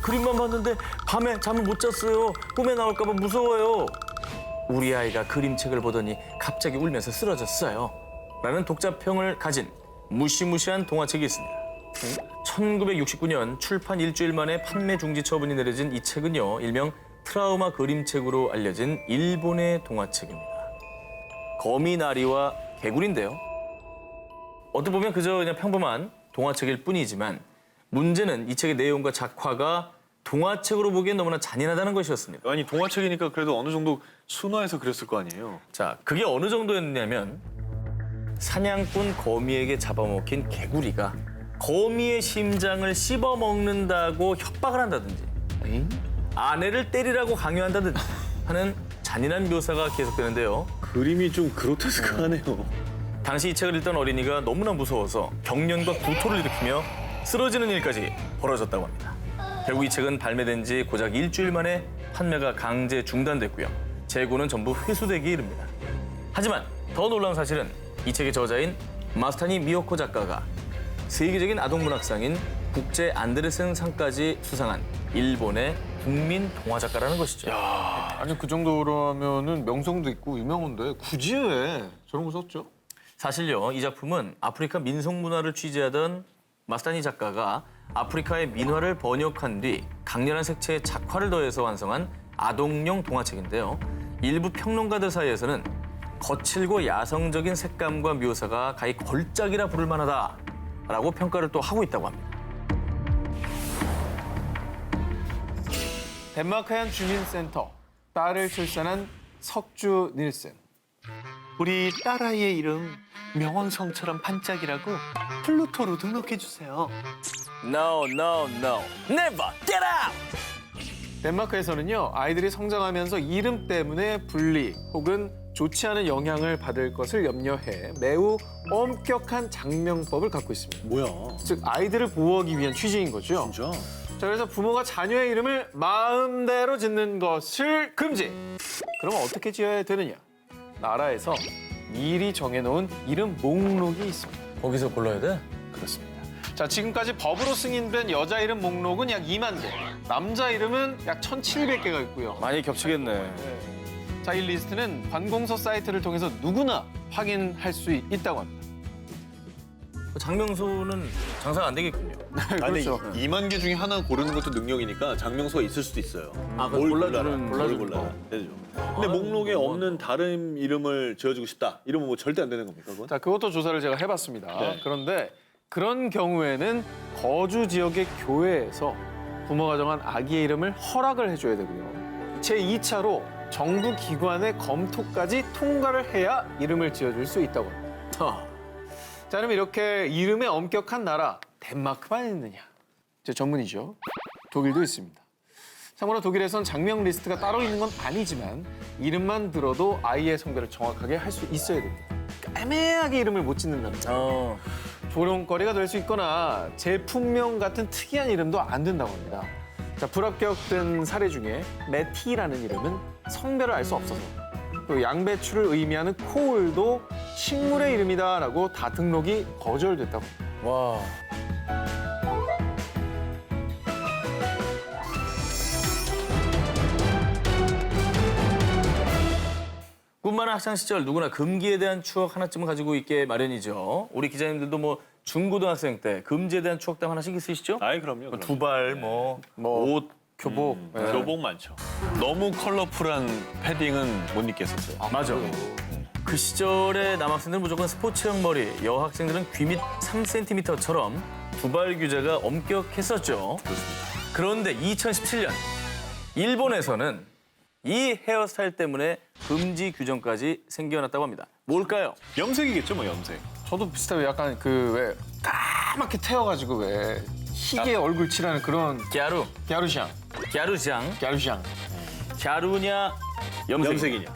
그림만 봤는데 밤에 잠을 못 잤어요. 꿈에 나올까 봐 무서워요. 우리 아이가 그림책을 보더니 갑자기 울면서 쓰러졌어요. 라는 독자평을 가진 무시무시한 동화책이 있습니다. 1969년 출판 일주일 만에 판매 중지 처분이 내려진 이 책은요, 일명 트라우마 그림책으로 알려진 일본의 동화책입니다. 거미나리와 개구리인데요. 어떻게 보면 그저 그냥 평범한 동화책일 뿐이지만 문제는 이 책의 내용과 작화가 동화책으로 보기엔 너무나 잔인하다는 것이었습니다. 아니 동화책이니까 그래도 어느 정도 순화해서 그렸을 거 아니에요. 자, 그게 어느 정도였냐면 사냥꾼 거미에게 잡아먹힌 개구리가 거미의 심장을 씹어먹는다고 협박을 한다든지 아내를 때리라고 강요한다든지 하는 잔인한 묘사가 계속되는데요. 그림이 좀 그로테스크하네요. 당시 이 책을 읽던 어린이가 너무나 무서워서 경련과 구토를 일으키며 쓰러지는 일까지 벌어졌다고 합니다. 결국 이 책은 발매된 지 고작 일주일 만에 판매가 강제 중단됐고요. 재고는 전부 회수되기 이릅니다. 하지만 더 놀라운 사실은 이 책의 저자인 마스타니 미요코 작가가 세계적인 아동문학상인 국제 안데르센 상까지 수상한 일본의 국민 동화 작가라는 것이죠. 아니 그 정도라면은 명성도 있고 유명한데 굳이 왜 저런 거 썼죠? 사실요, 이 작품은 아프리카 민속 문화를 취재하던 마스타니 작가가 아프리카의 민화를 번역한 뒤 강렬한 색채의 작화를 더해서 완성한 아동용 동화책인데요. 일부 평론가들 사이에서는 거칠고 야성적인 색감과 묘사가 가히 걸작이라 부를 만하다라고 평가를 또 하고 있다고 합니다. 덴마크의 한 주민센터 딸을 출산한 석주 닐센. 우리 딸아이의 이름 명왕성처럼 반짝이라고 플루토로 등록해주세요. No, no, no. Never. Get out! 덴마크에서는요 아이들이 성장하면서 이름 때문에 분리 혹은 좋지 않은 영향을 받을 것을 염려해 매우 엄격한 장명법을 갖고 있습니다. 뭐야? 즉 아이들을 보호하기 위한 취지인 거죠. 진짜? 자, 그래서 부모가 자녀의 이름을 마음대로 짓는 것을 금지. 그럼 어떻게 지어야 되느냐? 나라에서 미리 정해놓은 이름 목록이 있습니다. 거기서 골라야 돼? 그렇습니다. 자, 지금까지 법으로 승인된 여자 이름 목록은 약 2만 개, 남자 이름은 약 1,700개가 있고요. 많이 겹치겠네. 자, 이 리스트는 관공서 사이트를 통해서 누구나 확인할 수 있다고 합니다. 장명소는 장사가 안 되겠군요. 아니 그렇죠. 2만 개 중에 하나 고르는 것도 능력이니까 장명소가 있을 수도 있어요. 아, 뭘 골라주는 뭘 골라라. 되죠. 근데 목록에 없는 다른 이름을 지어주고 싶다. 이러면 뭐 절대 안 되는 겁니까, 그건? 자, 그것도 조사를 제가 해봤습니다. 네. 그런데 그런 경우에는 거주 지역의 교회에서 부모가 정한 아기의 이름을 허락을 해줘야 되고요. 제2차로 정부 기관의 검토까지 통과를 해야 이름을 지어줄 수 있다고 합니다. 자, 그럼 이렇게 이름의 엄격한 나라 덴마크만 있느냐? 제 전문이죠. 독일도 있습니다. 참고로 독일에선 장명 리스트가 따로 있는 건 아니지만 이름만 들어도 아이의 성별을 정확하게 할 수 있어야 됩니다. 애매하게 이름을 못 짓는다는 거. 조롱거리가 될 수 있거나 제품명 같은 특이한 이름도 안 된다고 합니다. 자, 불합격된 사례 중에 메티라는 이름은 성별을 알 수 없어서 또 양배추를 의미하는 코올도 식물의 이름이다라고 다 등록이 거절됐다고 합니다. 와. 꿈많은 학창 시절 누구나 금기에 대한 추억 하나쯤은 가지고 있게 마련이죠. 우리 기자님들도 뭐 중고등학생 때 금지에 대한 추억담 하나씩 있으시죠? 아이 그럼요. 두발, 옷, 교복. 네. 교복 많죠. 너무 컬러풀한 패딩은 못 입겠었어요. 맞아. 그 시절의 남학생들은 무조건 스포츠형 머리, 여학생들은 귀 밑 3cm처럼 두발 규제가 엄격했었죠. 그런데 2017년 일본에서는 이 헤어스타일 때문에 금지 규정까지 생겨났다고 합니다. 뭘까요? 염색이겠죠, 뭐 염색. 저도 비슷해요. 약간 그 왜 까맣게 태워가지고 왜 희게 얼굴 칠하는 그런 갸루, 갸루샹. 갸루샹, 갸루냐, 염색이냐?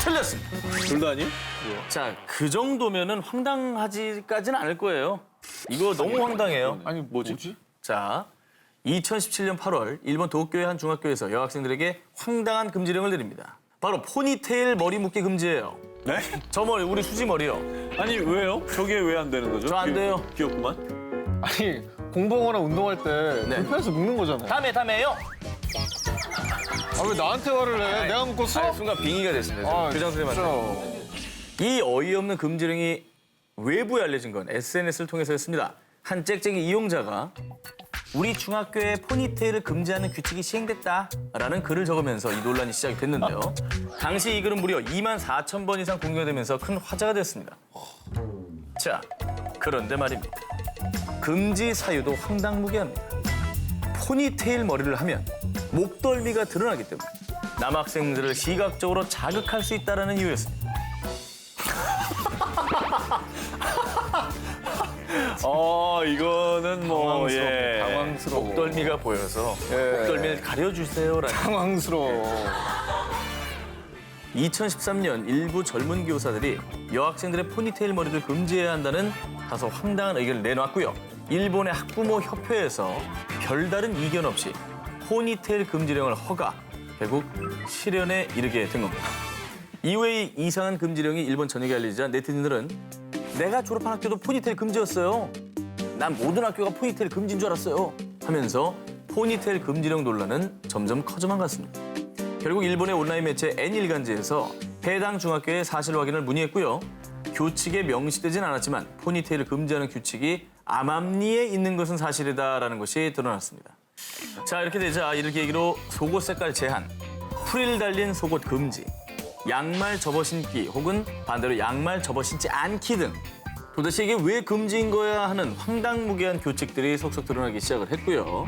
틀렸습니다. 둘 다 아니에요? 자, 그 정도면은 황당하지까지는 않을 거예요. 이거 너무 황당해요. 아니 뭐지? 자, 2017년 8월 일본 도쿄의 한 중학교에서 여학생들에게 황당한 금지령을 내립니다. 바로 포니테일 머리 묶기 금지예요. 네? 저 머리, 우리 수지 머리요. 아니 왜요? 저게 왜 안 되는 거죠? 저안 돼요. 귀엽구만. 아니 공부하거나 운동할 때 네. 불편해서 묵는 거잖아요. 다음에요. 아, 왜 나한테 화를 내? 내가 묶었어? 아, 순간 빙의가 됐습니다. 교장 선생님한테. 이 어이없는 금지령이 외부에 알려진 건 SNS를 통해서였습니다. 한 짹짹이 이용자가 우리 중학교에 포니테일을 금지하는 규칙이 시행됐다라는 글을 적으면서 이 논란이 시작이 됐는데요. 당시 이 글은 무려 24,000번 이상 공유되면서 큰 화제가 됐습니다. 자, 그런데 말입니다. 금지 사유도 황당무계합니다. 포니테일 머리를 하면 목덜미가 드러나기 때문에 남학생들을 시각적으로 자극할 수 있다는 이유였습니다. 이거는 뭐 예. 당황스러워. 목덜미가 보여서 목덜미를 가려주세요라는. 당황스러워. 2013년 일부 젊은 교사들이 여학생들의 포니테일 머리를 금지해야 한다는 다소 황당한 의견을 내놨고요. 일본의 학부모 협회에서 별다른 이견 없이 포니테일 금지령을 허가, 결국 실현에 이르게 된 겁니다. 이후에 이 이상한 금지령이 일본 전역에 알리자 네티즌들은 내가 졸업한 학교도 포니테일 금지였어요. 난 모든 학교가 포니테일 금지인 줄 알았어요. 하면서 포니테일 금지령 논란은 점점 커져만 갔습니다. 결국 일본의 온라인 매체 N일간지에서 해당 중학교의 사실 확인을 문의했고요. 교칙에 명시되진 않았지만 포니테일을 금지하는 규칙이 암암리에 있는 것은 사실이다라는 것이 드러났습니다. 자, 이렇게 되자 이를 계기로 속옷 색깔 제한, 프릴 달린 속옷 금지, 양말 접어 신기 혹은 반대로 양말 접어 신지 않기 등 도대체 이게 왜 금지인 거야 하는 황당무계한 규칙들이 속속 드러나기 시작을 했고요.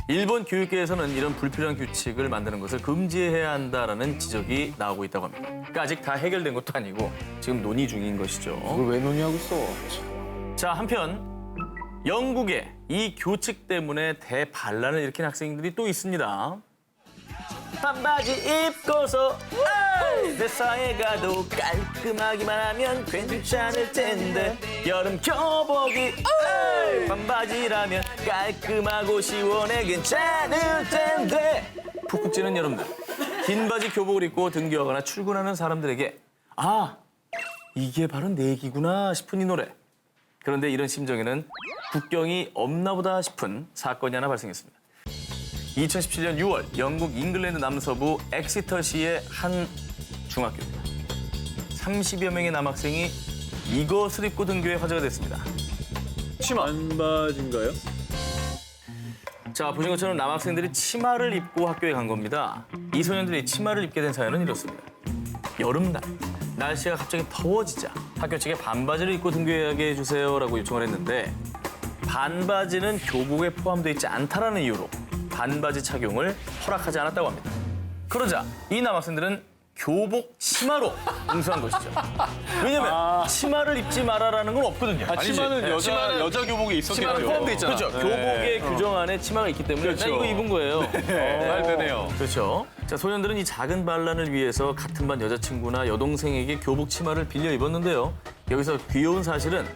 일본 교육계에서는 이런 불필요한 규칙을 만드는 것을 금지해야 한다라는 지적이 나오고 있다고 합니다. 그러니까 아직 다 해결된 것도 아니고 지금 논의 중인 것이죠. 그걸 왜 논의하고 있어? 자, 한편 영국에 이 규칙 때문에 대반란을 일으킨 학생들이 또 있습니다. 반바지 입고서 회사에 가도 깔끔하기만 하면 괜찮을 텐데 여름 교복이 반바지라면 깔끔하고 시원해 괜찮을 텐데 푹푹 찌는 여름날 긴 바지 교복을 입고 등교하거나 출근하는 사람들에게 아, 이게 바로 내기구나 싶은 이 노래. 그런데 이런 심정에는 국경이 없나 보다 싶은 사건이 하나 발생했습니다. 2017년 6월 영국 잉글랜드 남서부 엑시터시의 한 중학교입니다. 30여 명의 남학생이 이것을 입고 등교에 화제가 됐습니다. 치마 반바지인가요? 자, 보신 것처럼 남학생들이 치마를 입고 학교에 간 겁니다. 이 소년들이 치마를 입게 된 사연은 이렇습니다. 여름날 날씨가 갑자기 더워지자 학교 측에 반바지를 입고 등교하게 해주세요라고 요청을 했는데 반바지는 교복에 포함되어 있지 않다라는 이유로 반바지 착용을 허락하지 않았다고 합니다. 그러자 이 남학생들은 교복 치마로 응수한 것이죠. 왜냐면 치마를 입지 마라라는 건 없거든요. 치마는 네. 여자 교복이 있었겠죠. 치마는 포함돼 있잖아. 그렇죠. 네. 교복의 규정 안에 치마가 있기 때문에 그렇죠. 나 이거 입은 거예요. 잘 되네요. 그렇죠. 자, 소년들은 이 작은 반란을 위해서 같은 반 여자친구나 여동생에게 교복 치마를 빌려 입었는데요. 여기서 귀여운 사실은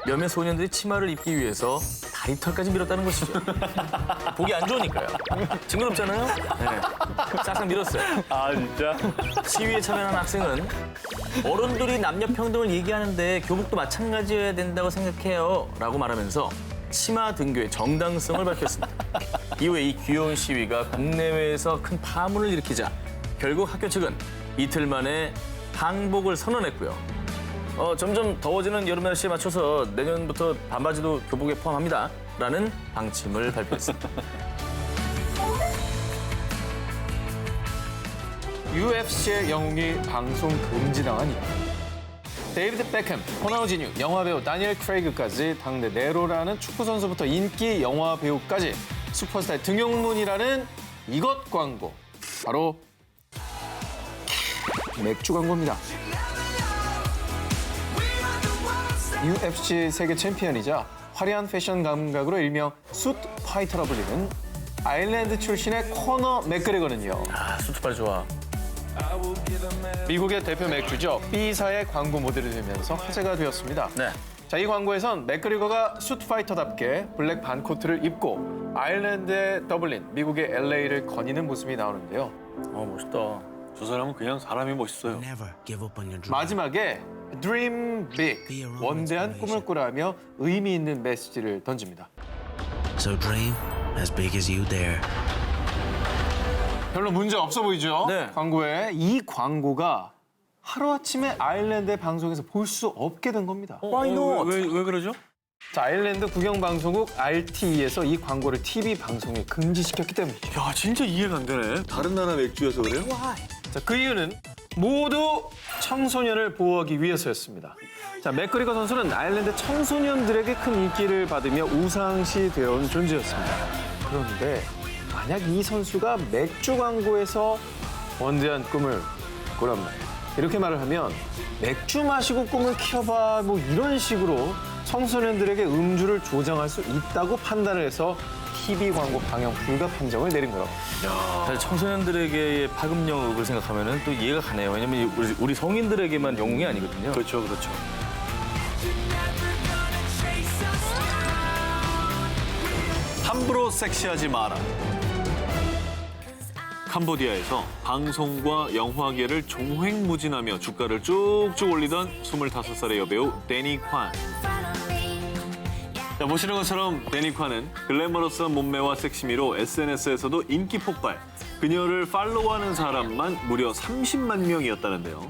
몇몇 소년들이 치마를 입기 위해서 다리털까지 밀었다는 것이죠. 보기 안 좋으니까요. 징그럽잖아요. 네. 싹싹 밀었어요. 아 진짜? 시위에 참여한 학생은 어른들이 남녀 평등을 얘기하는데 교복도 마찬가지여야 된다고 생각해요 라고 말하면서 치마 등교의 정당성을 밝혔습니다. 이후에 이 귀여운 시위가 국내외에서 큰 파문을 일으키자 결국 학교 측은 이틀 만에 항복을 선언했고요. 점점 더워지는 여름 날씨에 맞춰서 내년부터 반바지도 교복에 포함합니다 라는 방침을 발표했습니다. UFC의 영웅이 방송 금지당한 이유. 데이비드 베컴, 호나우지뉴, 영화배우 다니엘 크레이그까지 당대 네로라는 축구선수부터 인기 영화배우까지 슈퍼스타의 등용문이라는 이것 광고. 바로 맥주 광고입니다. UFC 세계 챔피언이자 화려한 패션 감각으로 일명 숫 파이터라 불리는 아일랜드 출신의 코너 맥그레거는요. 아, 수트팔 좋아. 미국의 대표 맥주죠. B사의 광고 모델이 되면서 화제가 되었습니다. 네. 자, 이 광고에선 맥그리거가 슈트파이터답게 블랙 반코트를 입고 아일랜드의 더블린, 미국의 LA를 거니는 모습이 나오는데요. 멋있다. 저 사람은 그냥 사람이 멋있어요. Never give up on your dream. 마지막에 Dream Big, 원대한 꿈을 꾸라며 의미 있는 메시지를 던집니다. So dream as big as you dare. 별로 문제 없어 보이죠? 네. 광고에. 이 광고가 하루아침에 아일랜드의 방송에서 볼 수 없게 된 겁니다. Why not? 왜 그러죠? 자, 아일랜드 국영방송국 RTE에서 이 광고를 TV 방송에 금지시켰기 때문이죠. 야, 진짜 이해가 안 되네. 다른 나라 맥주여서 그래요? 자, 그 이유는 모두 청소년을 보호하기 위해서였습니다. 자, 맥그리거 선수는 아일랜드 청소년들에게 큰 인기를 받으며 우상시 되어온 존재였습니다. 그런데 만약 이 선수가 맥주 광고에서 원대한 꿈을 꾸란 말이에요. 이렇게 말을 하면 맥주 마시고 꿈을 키워봐 뭐 이런 식으로 청소년들에게 음주를 조장할 수 있다고 판단을 해서 TV 광고 방영 불가 판정을 내린 거라고. 사실 청소년들에게의 파급력을 생각하면 또 이해가 가네요. 왜냐면 우리 성인들에게만 영웅이 아니거든요. 그렇죠, 그렇죠. 함부로 섹시하지 마라. 캄보디아에서 방송과 영화계를 종횡무진하며 주가를 쭉쭉 올리던 25살의 여배우 데니 콴. 자, 보시는 것처럼 데니 콴은 글래머러스한 몸매와 섹시미로 SNS에서도 인기 폭발. 그녀를 팔로우하는 사람만 무려 30만 명이었다는데요.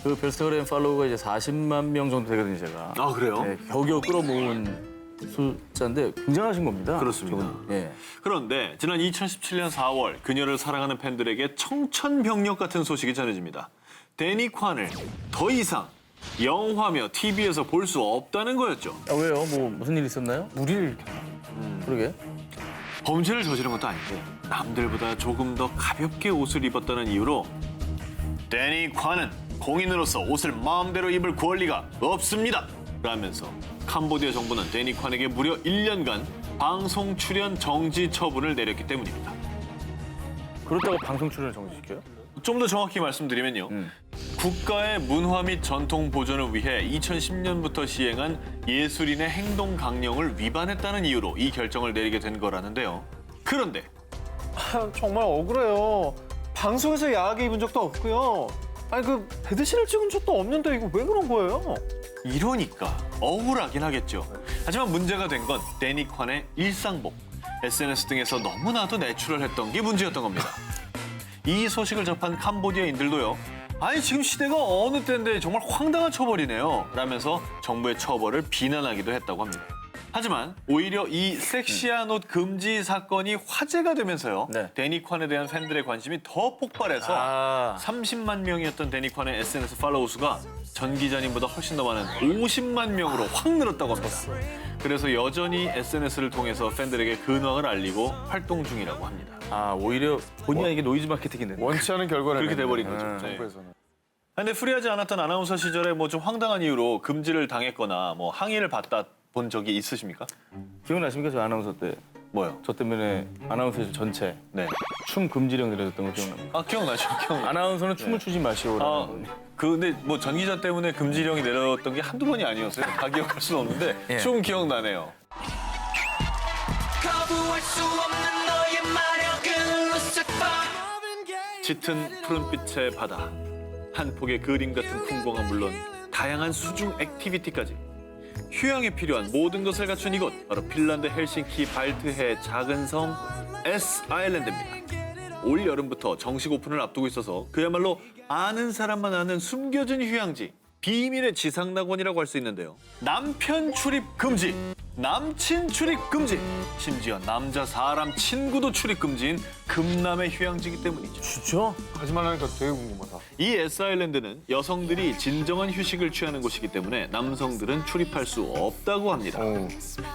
그 별스타그램 팔로워가 이제 40만 명 정도 되거든요, 제가. 아, 그래요? 네, 겨우겨우 끌어모은 숫자인데 굉장하신 겁니다. 그렇습니다. 저건, 예. 그런데 지난 2017년 4월 그녀를 사랑하는 팬들에게 청천벽력 같은 소식이 전해집니다. 데니 콴을 더 이상 영화며 TV에서 볼 수 없다는 거였죠. 아, 왜요? 뭐 무슨 일 있었나요? 무리를 그러게. 범죄를 저지른 것도 아니고 남들보다 조금 더 가볍게 옷을 입었다는 이유로 데니 콴은 공인으로서 옷을 마음대로 입을 권리가 없습니다. 라면서 캄보디아 정부는 데니 콴에게 무려 1년간 방송 출연 정지 처분을 내렸기 때문입니다. 그렇다고 방송 출연을 정지시켜요? 좀 더 정확히 말씀드리면요. 국가의 문화 및 전통 보존을 위해 2010년부터 시행한 예술인의 행동 강령을 위반했다는 이유로 이 결정을 내리게 된 거라는데요. 그런데 정말 억울해요. 방송에서 야하게 입은 적도 없고요. 아니 그 배드신을 찍은 적도 없는데 이거 왜 그런 거예요? 이러니까 억울하긴 하겠죠. 하지만 문제가 된 건 데니 콴의 일상복. SNS 등에서 너무나도 내추럴했던 게 문제였던 겁니다. 이 소식을 접한 캄보디아인들도요. 아니 지금 시대가 어느 때인데 정말 황당한 처벌이네요. 라면서 정부의 처벌을 비난하기도 했다고 합니다. 하지만 오히려 이 섹시한 옷 금지 사건이 화제가 되면서요. 네. 데니 콴에 대한 팬들의 관심이 더 폭발해서 30만 명이었던 데니 콴의 SNS 팔로우 수가 전 기자님보다 훨씬 더 많은 50만 명으로 확 늘었다고 합니다. 그래서 여전히 SNS를 통해서 팬들에게 근황을 알리고 활동 중이라고 합니다. 아, 오히려 본의 아니게 노이즈 마케팅이 됐네. 원치 않은 결과를 그렇게 냈네요. 돼버린 거죠. 네. 정부에서는. 근데 프리하지 않았던 아나운서 시절에 뭐 좀 황당한 이유로 금지를 당했거나 뭐 항의를 받다 본 적이 있으십니까? 기억나십니까? 저 아나운서 때. 뭐요? 저 때문에 아나운서실 전체 네. 춤 금지령 내려졌던 거 기억납니다. 아 기억나죠? 기억나. 아나운서는 춤을 추지 마시오라는 아, 건. 근데 뭐 전 기자 때문에 금지령이 내려졌던 게 한두 번이 아니었어요. 다 기억할 수는 없는데 예. 좀 기억나네요. 거부할 수 없는 너의 마력은 루시퍼. 짙은 푸른빛의 바다, 한 폭의 그림 같은 풍광은 물론 다양한 수중 액티비티까지 휴양에 필요한 모든 것을 갖춘 이곳 바로 핀란드 헬싱키 발트해 작은 섬 S 아일랜드입니다. 올 여름부터 정식 오픈을 앞두고 있어서 그야말로 아는 사람만 아는 숨겨진 휴양지, 비밀의 지상낙원이라고 할 수 있는데요. 남편 출입 금지, 남친 출입 금지, 심지어 남자 사람 친구도 출입 금지인 금남의 휴양지이기 때문이죠. 진짜? 거짓말 하니까 되게 궁금하다. 이 S-아일랜드는 여성들이 진정한 휴식을 취하는 곳이기 때문에 남성들은 출입할 수 없다고 합니다.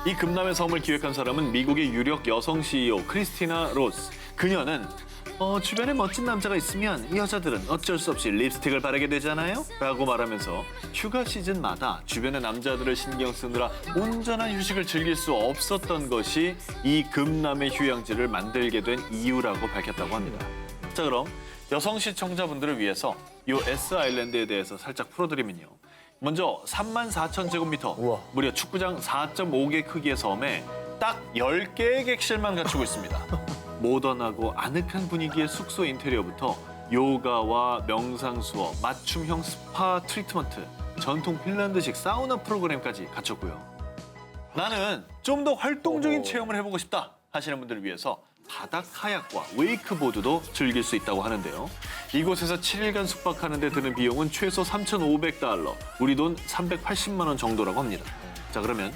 이 금남의 섬을 기획한 사람은 미국의 유력 여성 CEO 크리스티나 로스. 그녀는 주변에 멋진 남자가 있으면 여자들은 어쩔 수 없이 립스틱을 바르게 되잖아요? 라고 말하면서 휴가 시즌마다 주변의 남자들을 신경 쓰느라 온전한 휴식을 즐길 수 없었던 것이 이 금남의 휴양지를 만들게 된 이유라고 밝혔다고 합니다. 자, 그럼 여성 시청자분들을 위해서 이 S-아일랜드에 대해서 살짝 풀어드리면요. 먼저 34,000제곱미터, 우와. 무려 축구장 4.5개 크기의 섬에 딱 10개의 객실만 갖추고 있습니다. 모던하고 아늑한 분위기의 숙소 인테리어부터 요가와 명상 수업, 맞춤형 스파 트리트먼트, 전통 핀란드식 사우나 프로그램까지 갖췄고요. 나는 좀 더 활동적인 체험을 해보고 싶다 하시는 분들을 위해서 바다 카약과 웨이크보드도 즐길 수 있다고 하는데요. 이곳에서 7일간 숙박하는 데 드는 비용은 최소 3,500달러, 우리 돈 380만 원 정도라고 합니다. 자, 그러면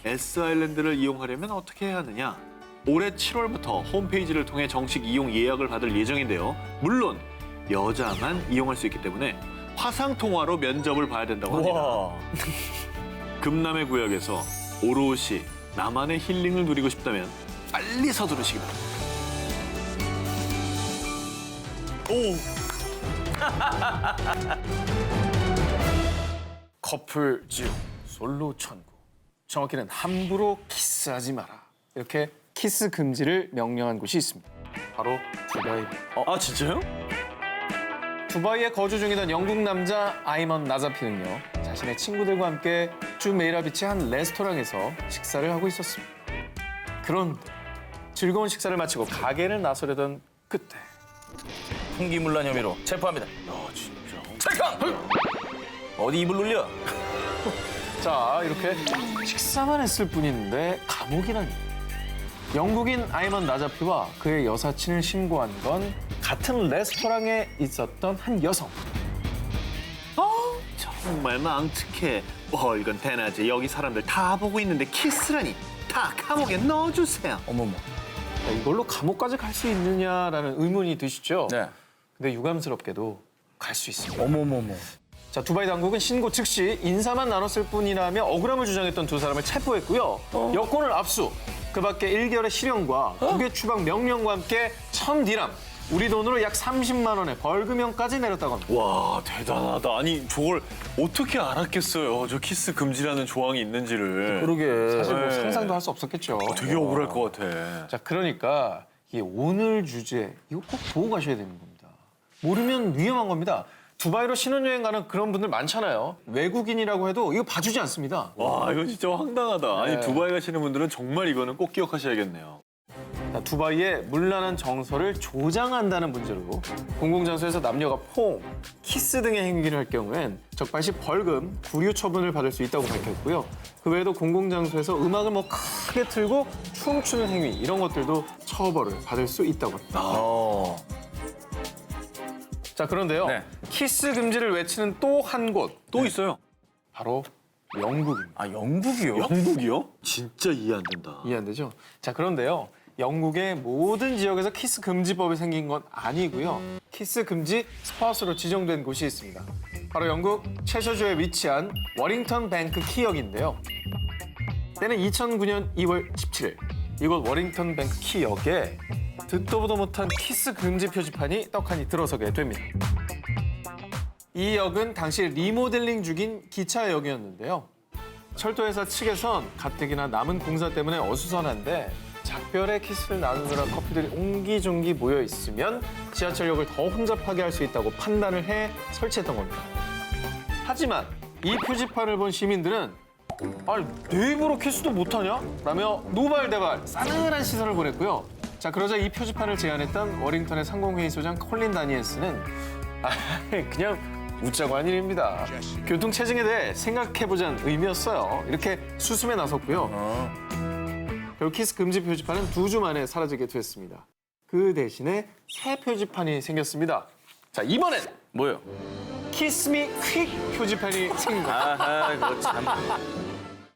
S아일랜드를 이용하려면 어떻게 해야 하느냐? 올해 7월부터 홈페이지를 통해 정식 이용 예약을 받을 예정인데요. 물론 여자만 이용할 수 있기 때문에 화상통화로 면접을 봐야 된다고 합니다. 와. 금남의 구역에서 오롯이 나만의 힐링을 누리고 싶다면 빨리 서두르시기 바랍니다. 커플 지옥, 솔로 천국. 정확히는 함부로 키스하지 마라. 이렇게 키스 금지를 명령한 곳이 있습니다. 바로 두바이입니다. 아, 진짜요? 두바이에 거주 중이던 영국 남자 아이먼 나자피는요, 자신의 친구들과 함께 주메이라비치 한 레스토랑에서 식사를 하고 있었습니다. 그런데 즐거운 식사를 마치고 가게를 나서려던 그때 풍기문란 혐의로 체포합니다. 진짜. 찰칵! 어디 입을 눌려? 자, 이렇게 식사만 했을 뿐인데 감옥이라니. 영국인 아이먼 나자피와 그의 여사친을 신고한 건 같은 레스토랑에 있었던 한 여성. 정말 망측해. 이건 대낮에 여기 사람들 다 보고 있는데 키스라니. 다 감옥에 넣어주세요. 어머머. 자, 이걸로 감옥까지 갈 수 있느냐라는 의문이 드시죠? 네. 근데 유감스럽게도 갈 수 있습니다. 어머머머. 자, 두바이 당국은 신고 즉시 인사만 나눴을 뿐이라며 억울함을 주장했던 두 사람을 체포했고요. 여권을 압수. 그 밖에 1개월의 실형과 국외 추방 명령과 함께 1,000디람, 우리 돈으로 약 30만 원의 벌금형까지 내렸다고 합니다. 와, 대단하다. 아니, 저걸 어떻게 알았겠어요? 저 키스 금지라는 조항이 있는지를. 그러게. 사실 뭐 네. 상상도 할 수 없었겠죠. 되게 억울할 것 같아. 자, 그러니까 이 오늘 주제 이거 꼭 보고 가셔야 되는 겁니다. 모르면 위험한 겁니다. 두바이로 신혼여행 가는 그런 분들 많잖아요. 외국인이라고 해도 이거 봐주지 않습니다. 와, 이거 진짜 황당하다. 아니, 네. 두바이 가시는 분들은 정말 이거는 꼭 기억하셔야겠네요. 자, 두바이의 문란한 정서를 조장한다는 문제로 공공장소에서 남녀가 포옹, 키스 등의 행위를 할 경우엔 적발 시 벌금, 구류 처분을 받을 수 있다고 밝혔고요. 그 외에도 공공장소에서 음악을 크게 틀고 춤추는 행위 이런 것들도 처벌을 받을 수 있다고 합니다. 자, 그런데요. 네. 키스 금지를 외치는 또 한 곳, 또 있어요. 바로 영국입니다. 아, 영국이요? 영국이요? 진짜 이해 안 된다. 이해 안 되죠? 자, 그런데요. 영국의 모든 지역에서 키스 금지법이 생긴 건 아니고요. 키스 금지 스팟으로 지정된 곳이 있습니다. 바로 영국 채셔주에 위치한 워링턴 뱅크 키역인데요. 때는 2009년 2월 17일. 이곳 워링턴 뱅크 키역에 듣도 보도 못한 키스 금지 표지판이 떡하니 들어서게 됩니다. 이 역은 당시 리모델링 중인 기차역이었는데요. 철도회사 측에선 가뜩이나 남은 공사 때문에 어수선한데 작별의 키스를 나누느라 커플들이 옹기종기 모여 있으면 지하철역을 더 혼잡하게 할 수 있다고 판단을 해 설치했던 겁니다. 하지만 이 표지판을 본 시민들은 아니, 내 입으로 키스도 못하냐? 라며 노발대발 싸늘한 시선을 보냈고요. 자, 그러자 이 표지판을 제안했던 워링턴의 상공회의소장 콜린 다니엘스는 그냥 웃자고 한 일입니다. 교통 체증에 대해 생각해보자는 의미였어요. 이렇게 수습에 나섰고요. 결국 키스 금지 표지판은 2주 만에 사라지게 됐습니다. 그 대신에 새 표지판이 생겼습니다. 자, 이번엔 뭐요? 키스 미 퀵 표지판이 생긴 겁니다. 아하, 그거 참.